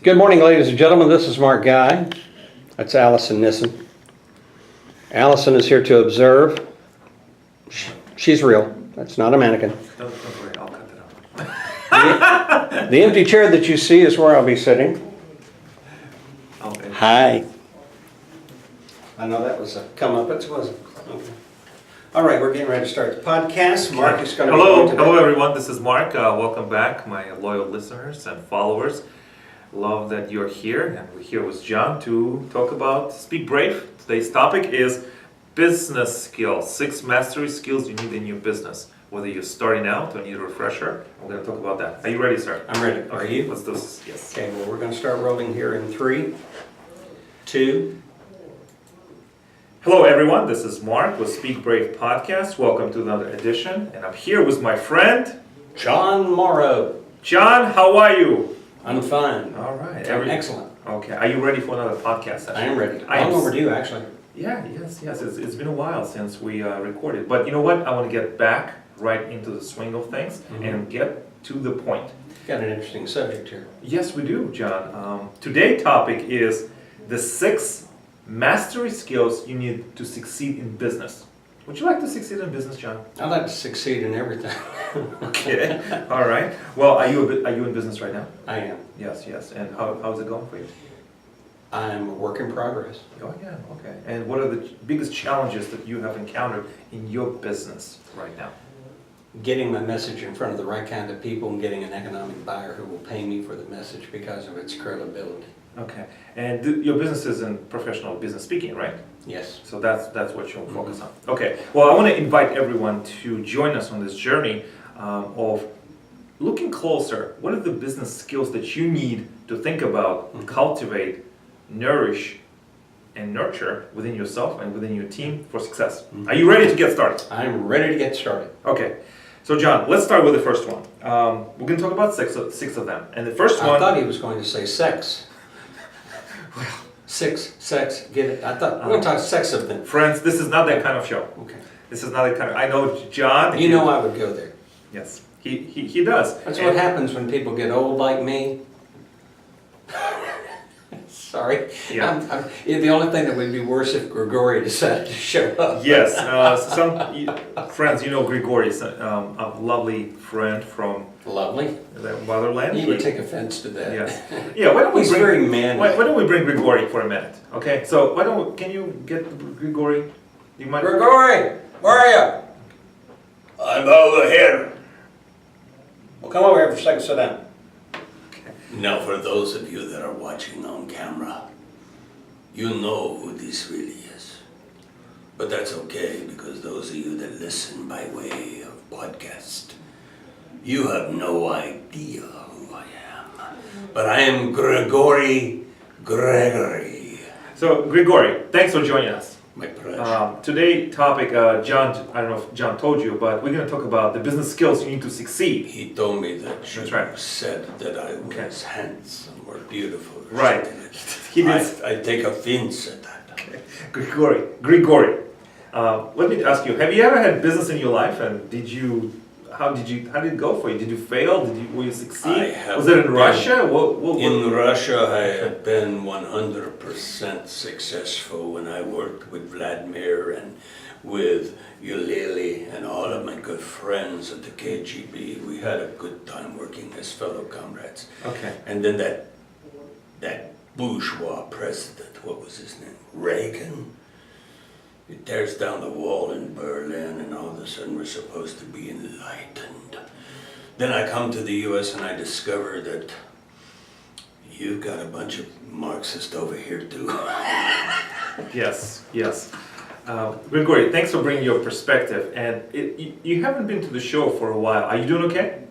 Good morning, ladies and gentlemen. This is Mark Guy. That's Allison Nissen. Allison is here to observe. She's real. That's not a mannequin. Don't worry, I'll cut it out. The empty chair that you see is where I'll be sitting. Okay. Hi. I know that was a comeuppance, wasn't it? Okay. All right, we're getting ready to start the podcast. Mark is going to Hello everyone. This is Mark. Welcome back, my loyal listeners and followers. Love that you're here, and we're here with John to talk about Speak Brave. Today's topic is business skills, 6 mastery skills you need in your business. Whether you're starting out or need a refresher, we're going to talk about that. Are you ready, sir? I'm ready. Are you? Let's do this. Yes. Okay, well, we're going to start rolling here in 3, 2. Hello everyone, this is Mark with Speak Brave Podcast. Welcome to another edition, and I'm here with my friend John Morrow. John. How are you? I'm fine. All right. Excellent. Okay. Are you ready for another podcast session? I am ready. Long overdue, actually. Yeah. Yes. It's been a while since we recorded, but you know what? I want to get back right into the swing of things and get to the point. Got an interesting subject here. Yes, we do, John. Today's topic is the 6 mastery skills you need to succeed in business. Would you like to succeed in business, John? I'd like to succeed in everything. Okay. All right. Well, are you in business right now? I am. Yes. And how's it going for you? I'm a work in progress. Oh yeah. Okay. And what are the biggest challenges that you have encountered in your business right now? Getting my message in front of the right kind of people and getting an economic buyer who will pay me for the message because of its credibility. Okay. And your business is in professional business speaking, right? Yes. So that's what you'll focus on. Okay. Well, I want to invite everyone to join us on this journey of looking closer. What are the business skills that you need to think about, cultivate, nourish, and nurture within yourself and within your team for success? Are you ready to get started? I'm ready to get started. Okay. So John, let's start with the first one. We're going to talk about six of them. And the first one... I thought he was going to say sex. Sex, get it? I thought, we're going to talk sex of them. Friends, this is not that kind of show. Okay. This is not that kind of... I know John... You know I would go there. Yes, he does. That's what happens when people get old like me. Sorry. Yeah. The only thing that would be worse if Grigori decided to show up. Yes. Friends, you know Grigori is a lovely friend from Lovely. the motherland. He would take offense to that. Yes. Yeah. Why don't we He's bring, very manly. Why don't we bring Grigori for a minute? Okay. So can you get Grigori? You might. Grigori, where are you? I'm over here. Well, come over here for a second, sit down. Now, for those of you that are watching on camera, you know who this really is. But that's okay, because those of you that listen by way of podcast, you have no idea who I am. But I am Gregory. So Grigori, thanks for joining us. My pleasure. Today's topic, John, I don't know if John told you, but we're going to talk about the business skills you need to succeed. He told me that you That's right. said that I was handsome or beautiful. Or Right. something. He did. I take offense at that. Okay. Grigori. Let me ask you: have you ever had business in your life, and how did it go for you? Did you fail? Will you succeed? Was it in Russia? In Russia, I had been 100% successful when I worked with Vladimir and with Eulalie and all of my good friends at the KGB. We had a good time working as fellow comrades. Okay. And then that bourgeois president, what was his name? Reagan? He tears down the wall in Berlin, and all of a sudden we're supposed to be enlightened. Then I come to the US and I discover that you've got a bunch of Marxists over here too. Yes. Grigori, thanks for bringing your perspective. And you haven't been to the show for a while. Are you doing okay?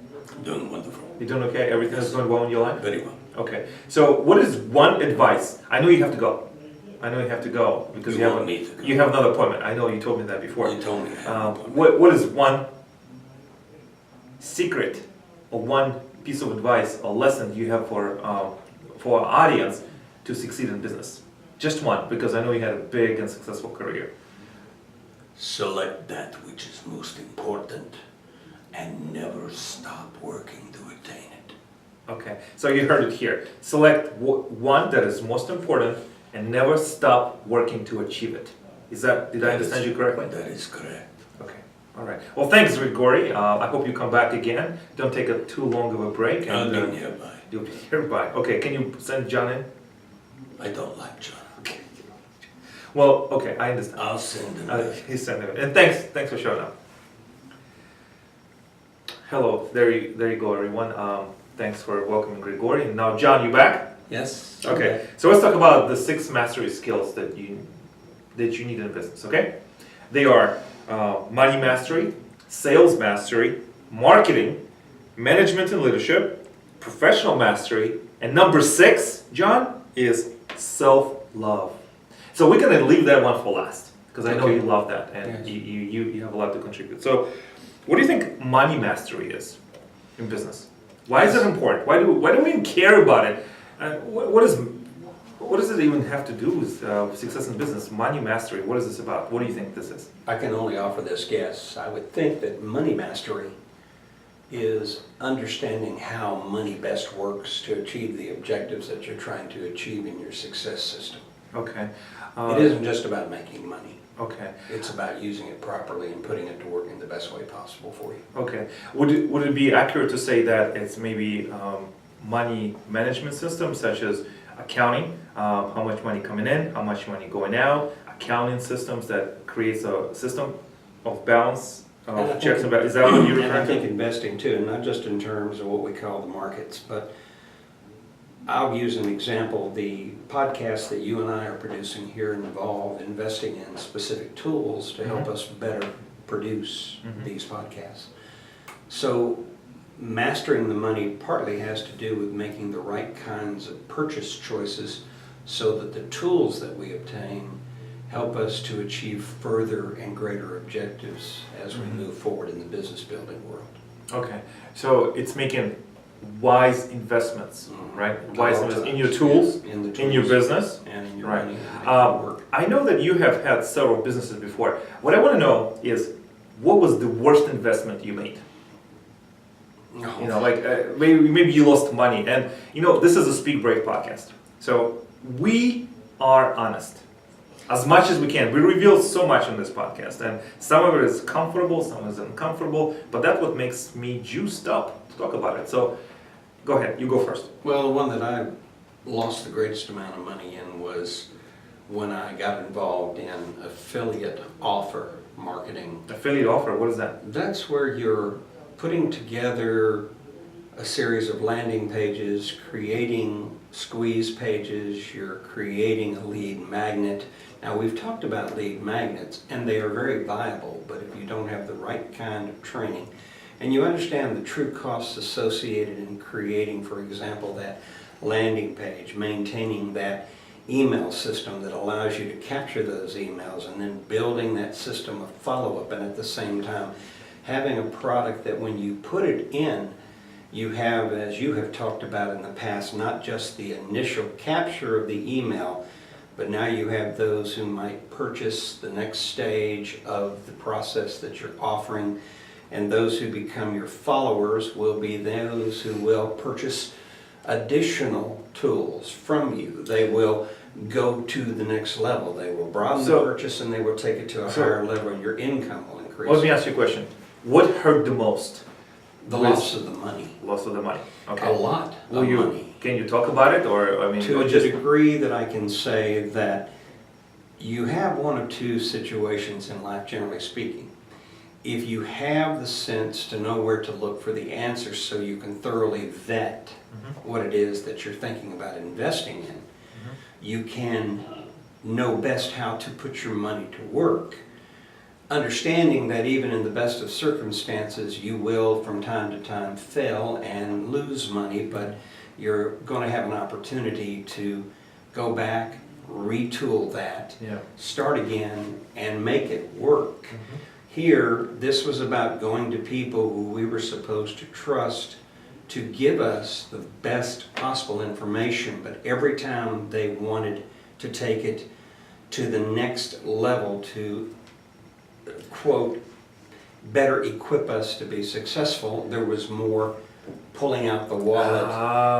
Doing wonderful. You're doing okay? Everything is going well in your life? Very well. Okay. So what is one advice? I know you have to go. Because You want me to go? you have another appointment. I know you told me that before. You told me I had an appointment. What is one secret or one piece of advice or lesson you have for our audience to succeed in business? Just one, because I know you had a big and successful career. Select that which is most important and never stop working to attain it. Okay, so you heard it here. Select one that is most important and never stop working to achieve it. Did I understand you correctly? That is correct. Okay, all right. Well, thanks, Grigori. I hope you come back again. Don't take too long of a break. I'll be nearby. You'll be nearby. Okay, can you send John in? I don't like John. Okay. Well, okay, I understand. I'll send him. He's sending it. And thanks for showing up. Hello, there you go, everyone. Thanks for welcoming Grigori. And now, John, you back? Yes. Okay. So let's talk about the 6 mastery skills that you need in a business. Okay, they are money mastery, sales mastery, marketing, management and leadership, professional mastery, and number 6, John, is self-love. So we're gonna leave that one for last because I know Okay. you love that and Yes. you have a lot to contribute. So, what do you think money mastery is in business? Why is it important? Why do we even care about it? What does it even have to do with success in business? Money mastery. What is this about? What do you think this is? I can only offer this guess. I would think that money mastery is understanding how money best works to achieve the objectives that you're trying to achieve in your success system. Okay. It isn't just about making money. Okay. It's about using it properly and putting it to work in the best way possible for you. Okay. Would it be accurate to say that it's maybe money management systems such as accounting, how much money coming in, how much money going out, accounting systems that creates a system of balance, of checks and balances? Is that what you're And I referring think to? investing too, and not just in terms of what we call the markets, but I'll use an example. The podcast that you and I are producing here involve investing in specific tools to help us better produce these podcasts. So mastering the money partly has to do with making the right kinds of purchase choices so that the tools that we obtain help us to achieve further and greater objectives as we move forward in the business building world. Okay. So it's making wise investments, right? Wise All investments in times, your tools, yes, in the in your tools, business. and in your Right. money and how you work. I know that you have had several businesses before. What I want to know is, what was the worst investment you made? You know, like maybe you lost money, and you know this is a Speak Brave podcast, so we are honest as much as we can. We reveal so much on this podcast, and some of it is comfortable, some is uncomfortable, but that's what makes me juiced up to talk about it. So, go ahead, you go first. Well, the one that I lost the greatest amount of money in was when I got involved in affiliate offer marketing. Affiliate offer, what is that? That's where you're putting together a series of landing pages, creating squeeze pages, you're creating a lead magnet. Now, we've talked about lead magnets, and they are very viable, but if you don't have the right kind of training, and you understand the true costs associated in creating, for example, that landing page, maintaining that email system that allows you to capture those emails, and then building that system of follow-up, and at the same time, having a product that when you put it in, you have, as you have talked about in the past, not just the initial capture of the email, but now you have those who might purchase the next stage of the process that you're offering, and those who become your followers will be those who will purchase additional tools from you. They will go to the next level. They will broaden the purchase, and they will take it to a higher level, and your income will increase. Let me ask you a question. What hurt the most? The loss of the money. Loss of the money. Okay. A lot of money. Can you talk about it, or I mean, To or a just degree that I can say that you have one of two situations in life, generally speaking. If you have the sense to know where to look for the answers so you can thoroughly vet what it is that you're thinking about investing in, you can know best how to put your money to work. Understanding that even in the best of circumstances, you will from time to time fail and lose money, but you're going to have an opportunity to go back, retool that, start again, and make it work. Here, this was about going to people who we were supposed to trust to give us the best possible information, but every time they wanted to take it to the next level to, quote, better equip us to be successful, there was more pulling out the wallet,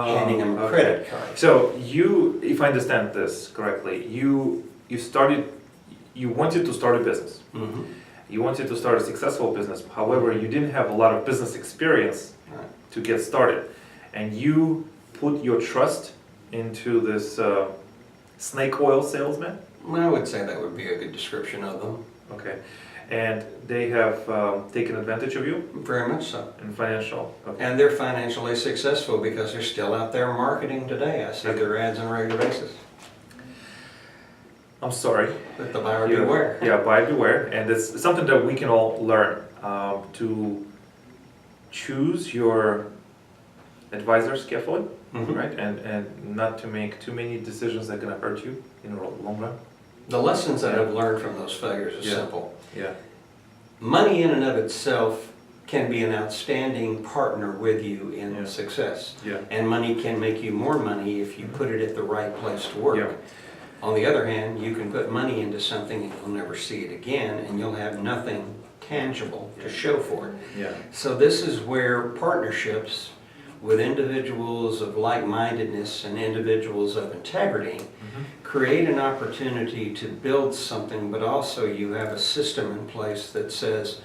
handing them a okay. credit card. So you, if I understand this correctly, you wanted to start a business. Mhm. You wanted to start a successful business. However, you didn't have a lot of business experience Right. to get started, and you put your trust into this snake oil salesman. Well, I would say that would be a good description of them. Okay, and they have taken advantage of you Very much so. in financial. Okay. And they're financially successful because they're still out there marketing today. I see their ads on a regular basis. I'm sorry. Let the buyer beware. Yeah, buyer beware, and it's something that we can all learn to choose your advisors carefully, Mhm. right? And not to make too many decisions that are going to hurt you in the long run. The lessons that I've learned from those failures are Yeah. simple. Yeah. Money in and of itself can be an outstanding partner with you in Yeah. success. Yeah. And money can make you more money if you put it at the right place to work. Yeah. On the other hand, you can put money into something and you'll never see it again, and you'll have nothing tangible to show for it. Yeah. So this is where partnerships with individuals of like-mindedness and individuals of integrity create an opportunity to build something, but also you have a system in place that says,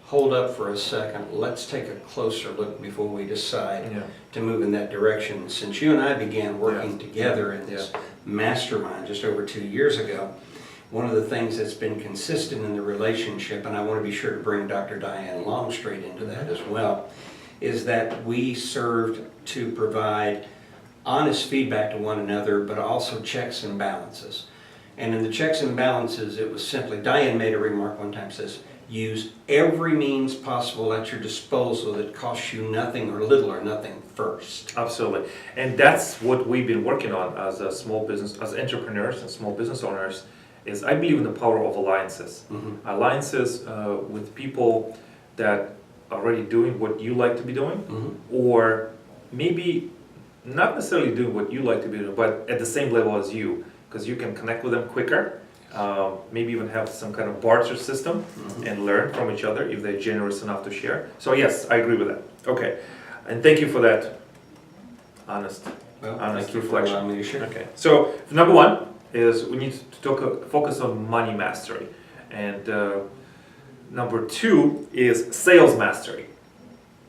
hold up for a second, let's take a closer look before we decide Yeah. to move in that direction. Since you and I began working Yeah. together in this mastermind just over 2 years ago, one of the things that's been consistent in the relationship, and I want to be sure to bring Dr. Diane Longstreet into that as well, is that we served to provide honest feedback to one another, but also checks and balances. And in the checks and balances, it was simply, Diane made a remark one time, says, use every means possible at your disposal that costs you nothing or little or nothing first. Absolutely, and that's what we've been working on as a small business, as entrepreneurs and small business owners. Is I believe in the power of alliances. Mhm. Alliances with people that are already doing what you like to be doing, Mhm. or maybe not necessarily doing what you like to be doing, but at the same level as you, because you can connect with them quicker. Maybe even have some kind of barter system and learn from each other if they're generous enough to share. So yes, I agree with that. Okay, and thank you for that honest Well, honest thank you for reflection. allowing me to share. Okay, so number one is we need to focus on money mastery, and number two is sales mastery.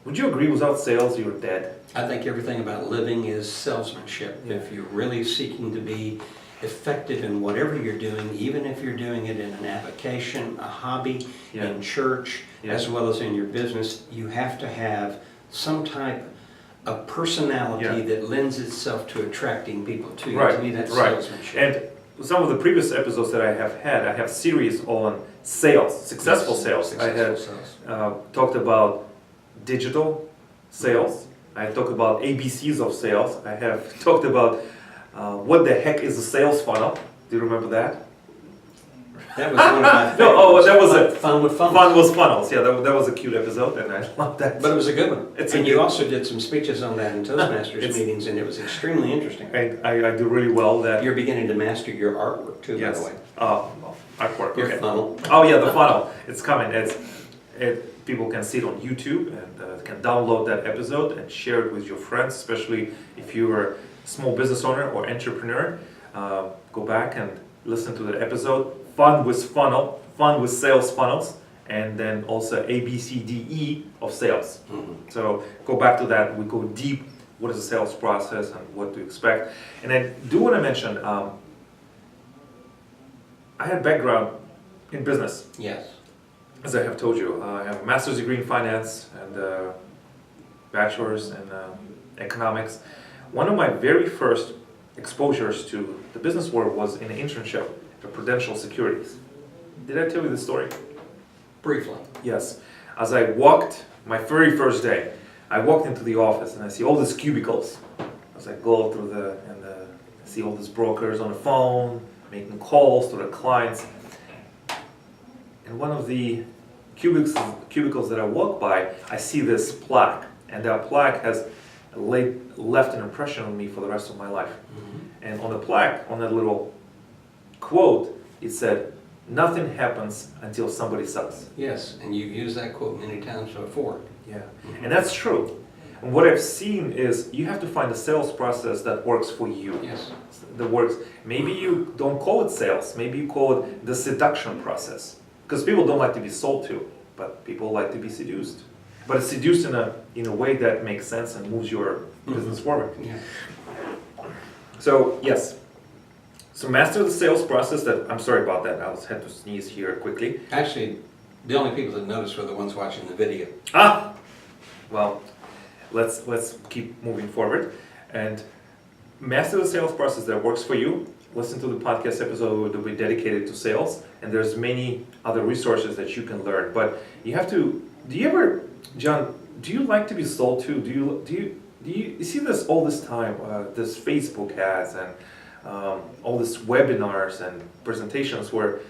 Would you agree without sales you're dead? I think everything about living is salesmanship. Yeah. If you're really seeking to be effective in whatever you're doing, even if you're doing it in an avocation, a hobby, Yeah. in church, Yeah. as well as in your business, you have to have some type of personality Yeah. that lends itself to attracting people to you. Right, To me, that's right. salesmanship. And some of the previous episodes that I have series on sales, successful sales. Successful I had sales. talked about digital sales. I talked about ABCs of sales. I have talked about what the heck is a sales funnel. Do you remember that? That was one of my favorites. No, that was it. Fun with fun. Fun was funnels. Yeah, that was a cute episode, and I love that. But it was a good one. It's And a you good- also did some speeches on that in Toastmasters It's- meetings, and it was extremely interesting. I do really well that. You're beginning to master your artwork too, by Yes. the way. Oh, well, artwork. Your Okay. funnel. Oh yeah, the funnel. It's coming. People can see it on YouTube and can download that episode and share it with your friends, especially if you're a small business owner or entrepreneur. Go back and listen to that episode. Fun with funnel, fun with sales funnels, and then also ABCDE of sales. Mhm. So go back to that. We go deep. What is the sales process and what to expect? And I do want to mention. I had background in business. Yes. As I have told you, I have a master's degree in finance and a bachelor's in economics. One of my very first exposures to the business world was in an internship at Prudential Securities. Did I tell you this story? Briefly. Yes. As I walked, my very first day, I walked into the office and I see all these cubicles. As I go through I see all these brokers on the phone, making calls to their clients. And one of the cubicles that I walk by, I see this plaque, and that plaque has left an impression on me for the rest of my life. Mm-hmm. And on the plaque, on that little quote, it said, "Nothing happens until somebody sells." Yes, and you've used that quote many times before. Yeah, and that's true. And what I've seen is you have to find a sales process that works for you. Yes. That works. Maybe you don't call it sales. Maybe you call it the seduction process. Because people don't like to be sold to, but people like to be seduced. But it's seduced in a way that makes sense and moves your business forward. Yeah. So yes. So master the sales process. I'm sorry about that. I had to sneeze here quickly. Actually, the only people that noticed were the ones watching the video. Ah, well, let's keep moving forward and master the sales process that works for you. Listen to the podcast episode that will be dedicated to sales, and there's many other resources that you can learn. But you have to. Do you ever, John? Do you like to be sold to? Do you see this all this time? This Facebook ads and all these webinars and presentations where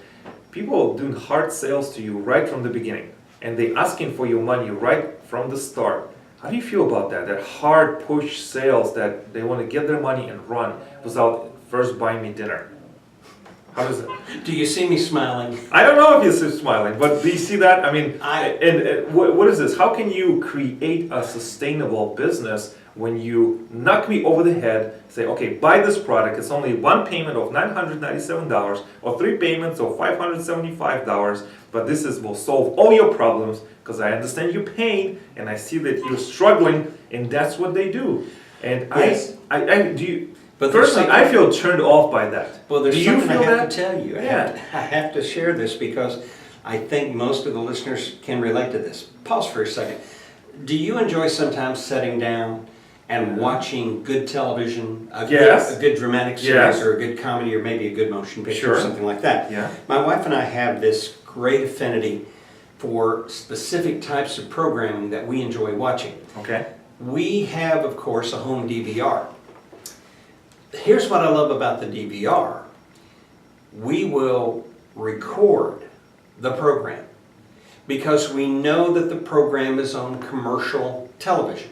people doing hard sales to you right from the beginning, and they asking for your money right from the start. How do you feel about that? That hard push sales that they want to get their money and run without first buying me dinner. How does it? Do you see me smiling? I don't know if you're smiling, but do you see that? I mean, I- what is this? How can you create a sustainable business when you knock me over the head, say, okay, buy this product, it's only one payment of $997 or three payments of $575, but this will solve all your problems because I understand your pain and I see that you're struggling, and that's what they do. And Yes. I do you, But there's personally, I something- feel turned off by that. Well, there's do you something I feel have that? to tell you. Yeah. I have to share this because I think most of the listeners can relate to this. Pause for a second. Do you enjoy sometimes sitting down and watching good television, Yes. a good dramatic series, Yes. or a good comedy, or maybe a good motion picture, Sure. or something like that? Yeah. My wife and I have this great affinity for specific types of programming that we enjoy watching. Okay. We have, of course, a home DVR. Here's what I love about the DVR. We will record the program because we know that the program is on commercial television.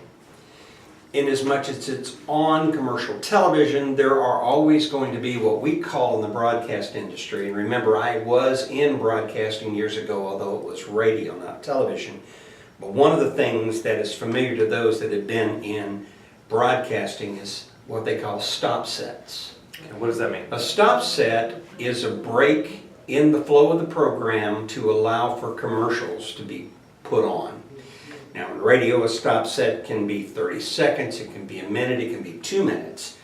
Inasmuch as it's on commercial television, there are always going to be what we call in the broadcast industry, and remember I was in broadcasting years ago, although it was radio, not television, but one of the things that is familiar to those that have been in broadcasting is what they call stop sets. Okay, what does that mean? A stop set is a break in the flow of the program to allow for commercials to be put on. Now in radio, a stop set can be 30 seconds, it can be a minute, it can be 2 minutes.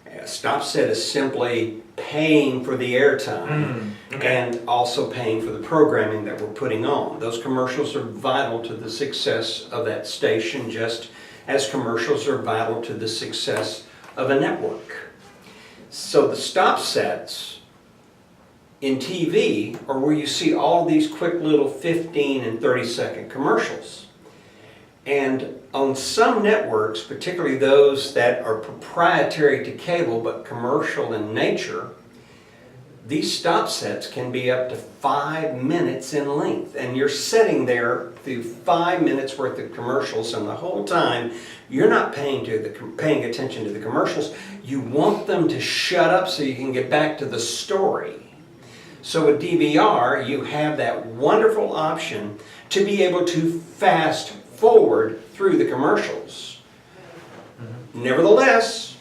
A stop set is simply paying for the airtime and also paying for the programming that we're putting on. Those commercials are vital to the success of that station, just as commercials are vital to the success of a network. So the stop sets in TV are where you see all these quick little 15 and 30-second commercials. And on some networks, particularly those that are proprietary to cable but commercial in nature, these stop sets can be up to 5 minutes in length. And you're sitting there through 5 minutes worth of commercials, and the whole time you're not paying attention to the commercials. You want them to shut up so you can get back to the story. So with DVR, you have that wonderful option to be able to fast forward through the commercials. Nevertheless,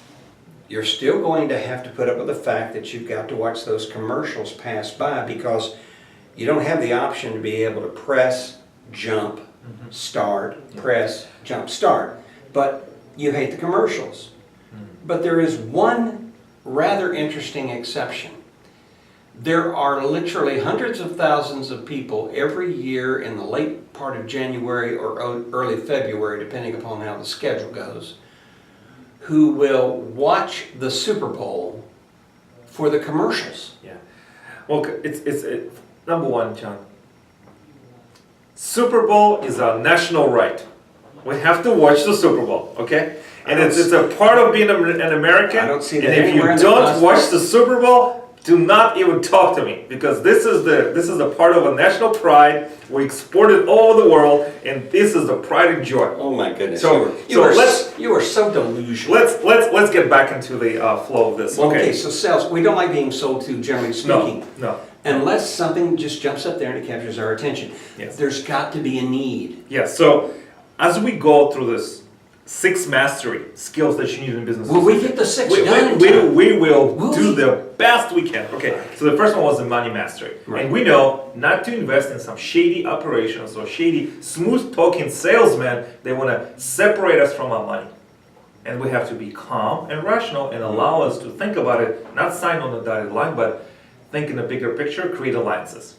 you're still going to have to put up with the fact that you've got to watch those commercials pass by because you don't have the option to be able to press, jump, start, press, jump, start. But you hate the commercials. But there is one rather interesting exception. There are literally hundreds of thousands of people every year in the late part of January or early February, depending upon how the schedule goes, who will watch the Super Bowl for the commercials. Yeah. Well, it's number one, John. Super Bowl is a national right. We have to watch the Super Bowl, okay? And it's a part of being an American. I don't see and that if you anywhere in the don't Constitution. watch the Super Bowl, do not even talk to me because this is a part of a national pride. We export it all over the world, and this is the pride and joy. Oh my goodness! So you are so delusional. Let's get back into the flow of this. Okay, so sales. We don't like being sold to, generally speaking. No. Unless something just jumps up there and it captures our attention. Yes. There's got to be a need. Yes. So as we go through this 6 mastery skills that you need in business. Will we get the 6 We, done? we will do we? the best we can. Okay, so the first one was the money mastery. Right. And we know not to invest in some shady operations or shady, smooth talking salesmen. They want to separate us from our money. And we have to be calm and rational and allow us to think about it, not sign on the dotted line, but think in a bigger picture, create alliances.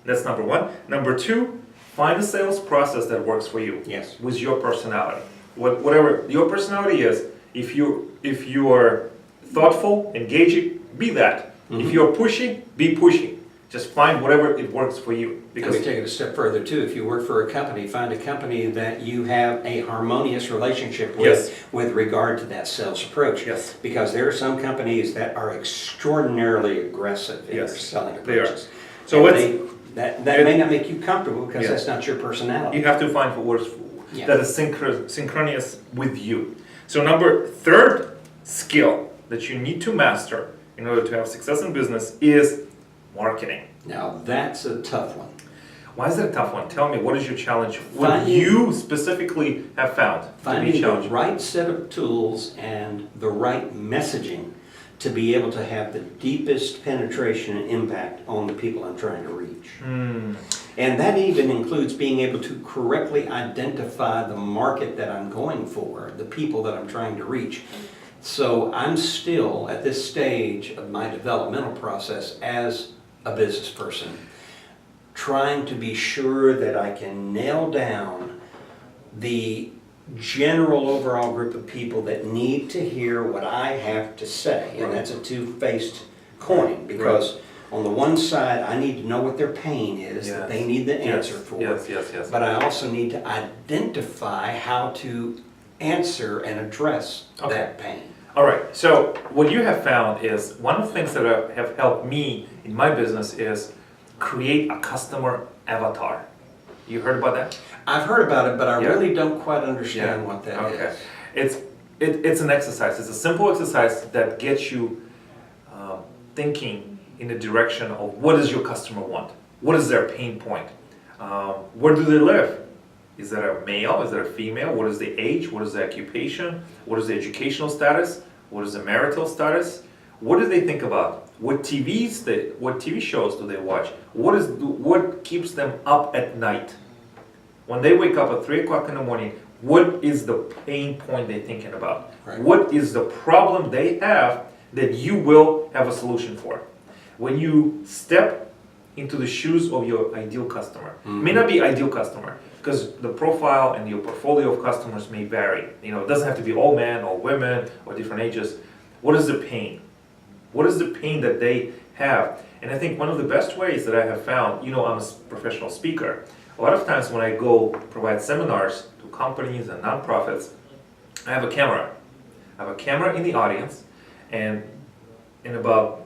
That's number 1. Number 2, find a sales process that works for you. Yes. With your personality. Whatever your personality is, if you are thoughtful, engaging, be that. Mm-hmm. If you're pushy, be pushy. Just find whatever it works for you. Let Because me take it a step further too. If you work for a company, find a company that you have a harmonious relationship with, Yes. with regard to that sales approach. Yes. Because there are some companies that are extraordinarily aggressive in Yes, their selling they are. approaches. So And that may not make you comfortable because Yeah. that's not your personality. you have to find what works Yeah. that is synchronous with you. So third skill that you need to master in order to have success in business is marketing. Now that's a tough one. Why is that a tough one? Tell me, what is your challenge? What Finding- you specifically have found to be Finding the challenging? right set of tools and the right messaging to be able to have the deepest penetration and impact on the people I'm trying to reach. And that even includes being able to correctly identify the market that I'm going for, the people that I'm trying to reach. So I'm still at this stage of my developmental process as a business person, trying to be sure that I can nail down the general overall group of people that need to hear what I have to say. And that's a two-faced coin, because on the one side, I need to know what their pain is, that they need the answer for. Yes. But I also need to identify how to answer and address that pain. All right, so what you have found is one of the things that have helped me in my business is create a customer avatar. You heard about that? I've heard about it, but I Yeah. really don't quite understand what that is. It's an exercise. It's a simple exercise that gets you thinking in the direction of what does your customer want? What is their pain point? Where do they live? Is that a male? Is that a female? What is the age? What is the occupation? What is the educational status? What is the marital status? What do they think about? What TV shows do they watch? What keeps them up at night? When they wake up at 3 o'clock in the morning, what is the pain point they're thinking about? Right. What is the problem they have that you will have a solution for? When you step into the shoes of your ideal customer, may not be ideal customer, because the profile and your portfolio of customers may vary. It doesn't have to be all men or women or different ages. What is the pain? What is the pain that they have? And I think one of the best ways that I have found, I'm a professional speaker. A lot of times when I go provide seminars to companies and nonprofits, I have a camera. I have a camera in the audience, and in about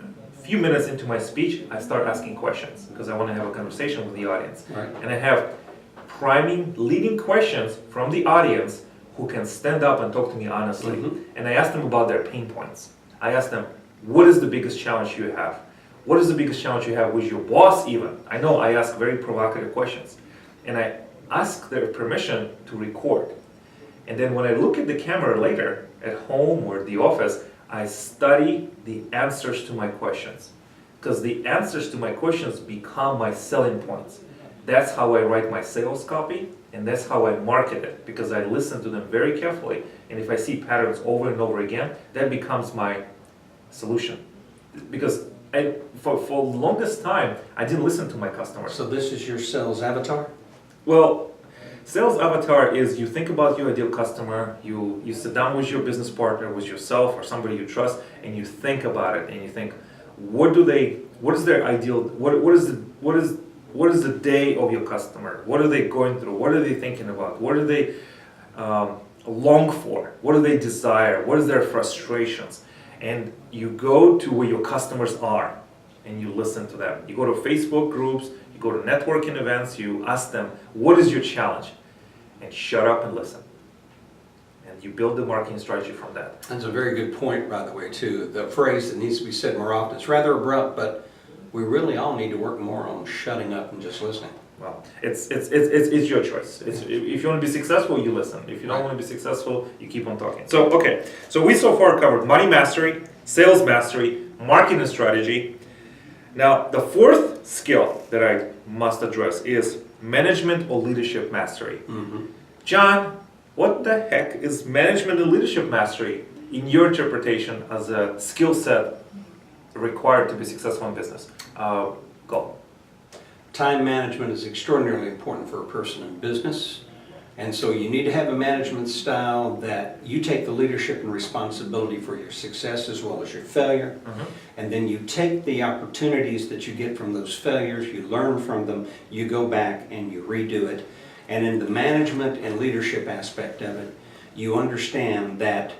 a few minutes into my speech, I start asking questions because I want to have a conversation with the audience. Right. And I have leading questions from the audience who can stand up and talk to me honestly. And I ask them about their pain points. I ask them, what is the biggest challenge you have? What is the biggest challenge you have with your boss even? I know I ask very provocative questions. And I ask their permission to record. And then when I look at the camera later, at home or at the office, I study the answers to my questions. Because the answers to my questions become my selling points. That's how I write my sales copy, and that's how I market it, because I listen to them very carefully. And if I see patterns over and over again, that becomes my solution. Because for the longest time, I didn't listen to my customers. So this is your sales avatar? Well, sales avatar is you think about your ideal customer, you sit down with your business partner, with yourself or somebody you trust, and you think about it, and you think, what is their ideal, what is the day of your customer? What are they going through? What are they thinking about? What do they long for? What do they desire? What is their frustrations? And you go to where your customers are and you listen to them. You go to Facebook groups, you go to networking events, you ask them, what is your challenge? And shut up and listen. And you build the marketing strategy from that. That's a very good point, by the way, too. The phrase that needs to be said more often, it's rather abrupt, but we really all need to work more on shutting up and just listening. Well, it's your choice. If you want to be successful, you listen. If you don't want to be successful, you keep on talking. So, okay. So we so far covered money mastery, sales mastery, marketing strategy. Now, the fourth skill that I must address is management or leadership mastery. John, what the heck is management and leadership mastery in your interpretation as a skill set required to be successful in business? Go. Time management is extraordinarily important for a person in business, and so you need to have a management style that you take the leadership and responsibility for your success as well as your failure, and then you take the opportunities that you get from those failures, you learn from them, you go back and you redo it. And in the management and leadership aspect of it, you understand that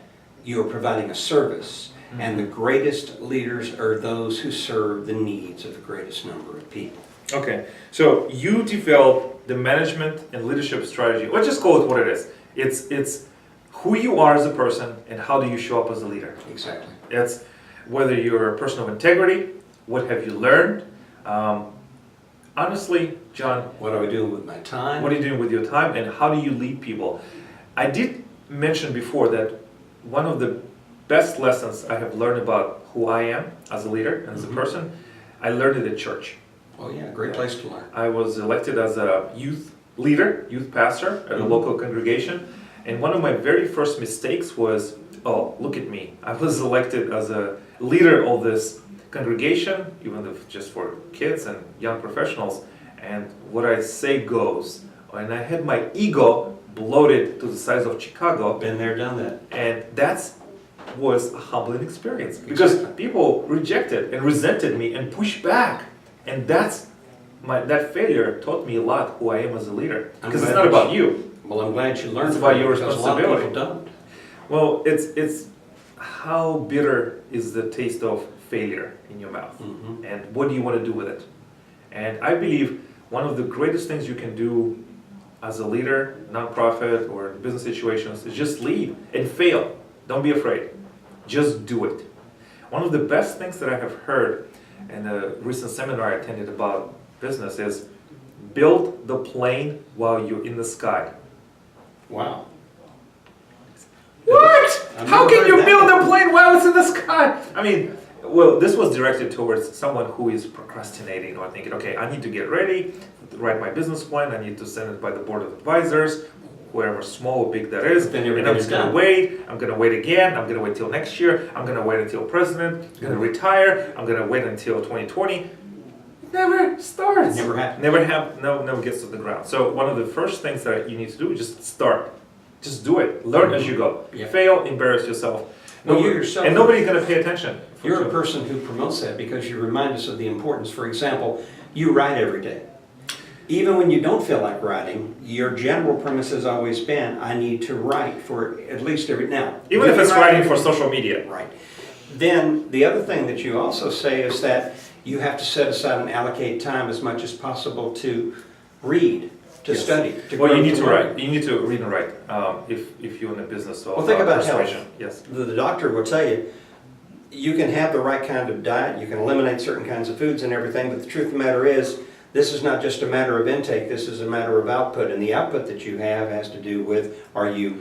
you are providing a service, and the greatest leaders are those who serve the needs of the greatest number of people. Okay, so you develop the management and leadership strategy. Let's just call it what it is. It's who you are as a person and how do you show up as a leader. Exactly. It's whether you're a person of integrity, what have you learned. Honestly, John, What do I do with my time? what are you doing with your time and how do you lead people? I did mention before that one of the best lessons I have learned about who I am as a leader and as a person, I learned it at church. Oh yeah, great place to learn. I was elected as a youth leader, youth pastor at a local congregation, and one of my very first mistakes was, oh, look at me. I was elected as a leader of this congregation, even if just for kids and young professionals, and what I say goes. And I had my ego bloated to the size of Chicago, Been there, done that. and that was a humbling experience because people rejected and resented me and pushed back. And that failure taught me a lot who I am as a leader. Because it's not about you. Well, I'm glad you learned It's from about it, your because a lot of responsibility. people don't. Well, it's how bitter is the taste of failure in your mouth, and what do you want to do with it? And I believe one of the greatest things you can do as a leader, nonprofit, or in business situations is just lead and fail. Don't be afraid. Just do it. One of the best things that I have heard in a recent seminar I attended about business is build the plane while you're in the sky. Wow. What? I've How never can heard you that build a before. plane while it's in the sky? I mean, well, this was directed towards someone who is procrastinating or thinking, okay, I need to get ready, write my business plan, I need to send it by the board of advisors, whoever small or big that is, Then never and I'm get just it going to done. wait, I'm going to wait again, I'm going to wait till next year, I'm going to wait until president, I'm going to retire, I'm going to wait until 2020. It never starts. Never happened. Never gets to the ground. So one of the first things that you need to do is just start. Just do it. Learn as you go. Yeah. Fail, embarrass yourself. Well, you yourself- and nobody's going to pay attention. You're a person who promotes that because you remind us of the importance. For example, you write every day. Even when you don't feel like writing, your general premise has always been, I need to write for at least every now. Even do if you it's write writing every for day? social media. Right. Then the other thing that you also say is that you have to set aside and allocate time as much as possible to read, to Yes. study, to Well, grow, you need to learn. write. You need to read and write. If you're in a business of Well, think about persuasion. health. Yes. The doctor will tell you, you can have the right kind of diet, you can eliminate certain kinds of foods and everything, but the truth of the matter is, this is not just a matter of intake, this is a matter of output, and the output that you have has to do with, are you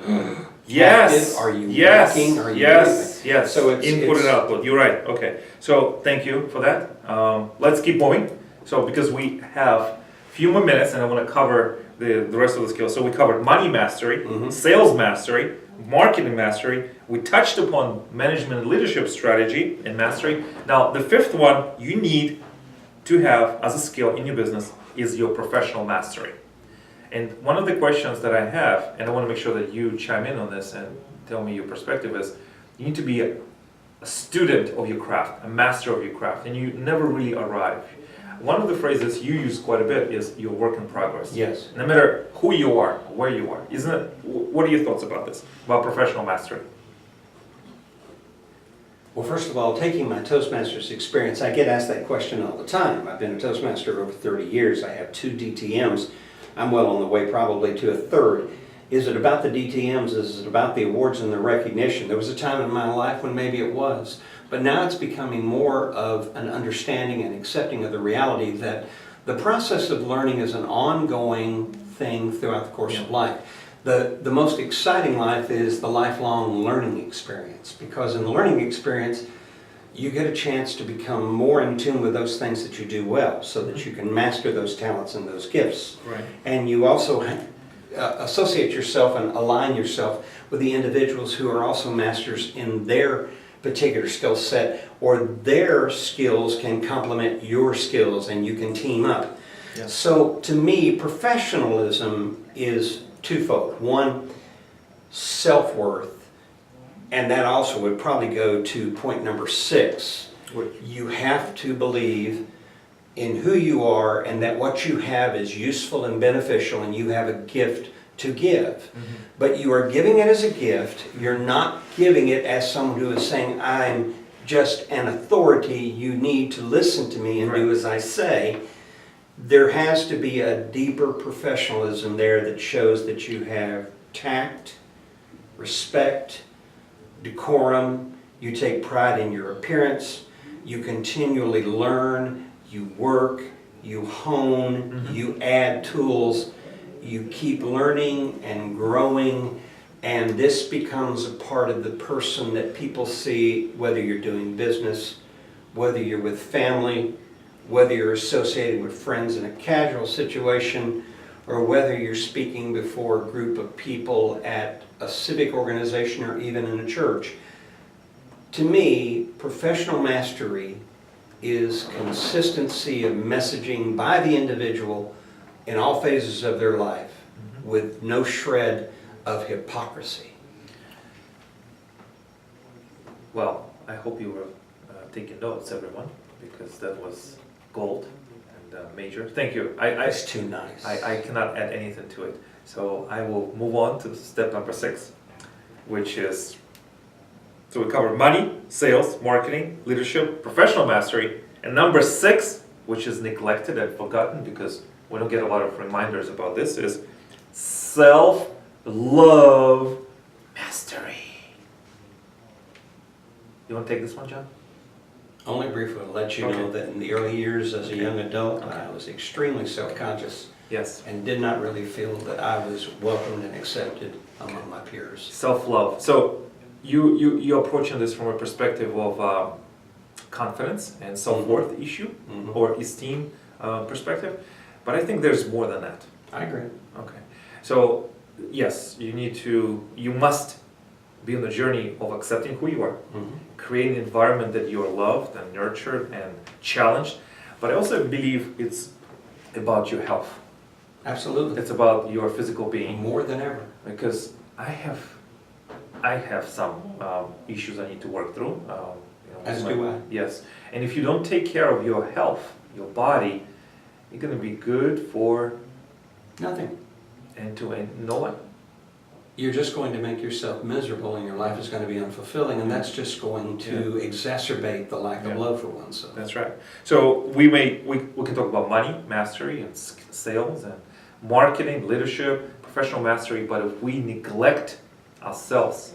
Yes. active, are you Yes. walking, are you Yes. moving? Yes. So it's input and output. You're right. Okay. So thank you for that. Let's keep moving. So because we have a few more minutes, and I want to cover the rest of the skills. So we covered money mastery, sales mastery, marketing mastery. We touched upon management and leadership strategy and mastery. Now the fifth one you need to have as a skill in your business is your professional mastery. And one of the questions that I have, and I want to make sure that you chime in on this and tell me your perspective, is you need to be a student of your craft, a master of your craft, and you never really arrive. One of the phrases you use quite a bit is your work in progress. Yes. No matter who you are, where you are, isn't it? What are your thoughts about this, about professional mastery? Well, first of all, taking my Toastmasters experience, I get asked that question all the time. I've been a Toastmaster over 30 years. I have 2 DTMs. I'm well on the way probably to a third. Is it about the DTMs? Is it about the awards and the recognition? There was a time in my life when maybe it was. But now it's becoming more of an understanding and accepting of the reality that The process of learning is an ongoing thing throughout the course of life. The most exciting life is the lifelong learning experience, because in the learning experience, you get a chance to become more in tune with those things that you do well, so that you can master those talents and those gifts. Right. And you also associate yourself and align yourself with the individuals who are also masters in their particular skill set, or their skills can complement your skills and you can team up. Yes. So to me, professionalism is twofold. One, self-worth, and that also would probably go to point number 6. You have to believe in who you are and that what you have is useful and beneficial, and you have a gift to give. But you are giving it as a gift. You're not giving it as someone who is saying, I'm just an authority, you need to listen to me and do as I say. There has to be a deeper professionalism there that shows that you have tact, respect, decorum, you take pride in your appearance, you continually learn, you work, you hone, you add tools, you keep learning and growing, and this becomes a part of the person that people see, whether you're doing business, whether you're with family, whether you're associated with friends in a casual situation, or whether you're speaking before a group of people at a civic organization or even in a church. To me, professional mastery is consistency of messaging by the individual in all phases of their life, with no shred of hypocrisy. Well, I hope you were taking notes, everyone, because that was gold and major. Thank you. It's too nice. I cannot add anything to it. So I will move on to step number 6, which is, so we covered money, sales, marketing, leadership, professional mastery, and number 6, which is neglected and forgotten because we don't get a lot of reminders about this, is self-love mastery. You want to take this one, John? Only briefly to let you know that in the early years as a young adult, I was extremely self-conscious. Yes. And did not really feel that I was welcomed and accepted among my peers. Self-love. So you're approaching this from a perspective of confidence and self-worth issue or esteem perspective, but I think there's more than that. I agree. Okay. So yes, you must be on the journey of accepting who you are, creating an environment that you are loved and nurtured and challenged, but I also believe it's about your health. Absolutely. It's about your physical being. More than ever. Because I have some issues I need to work through. As do I. Yes. And if you don't take care of your health, your body, you're going to be good for Nothing. and no one. You're just going to make yourself miserable, and your life is going to be unfulfilling, and that's just going to exacerbate the lack of love for oneself. That's right. So we can talk about money, mastery, and sales, and marketing, leadership, professional mastery, but if we neglect ourselves,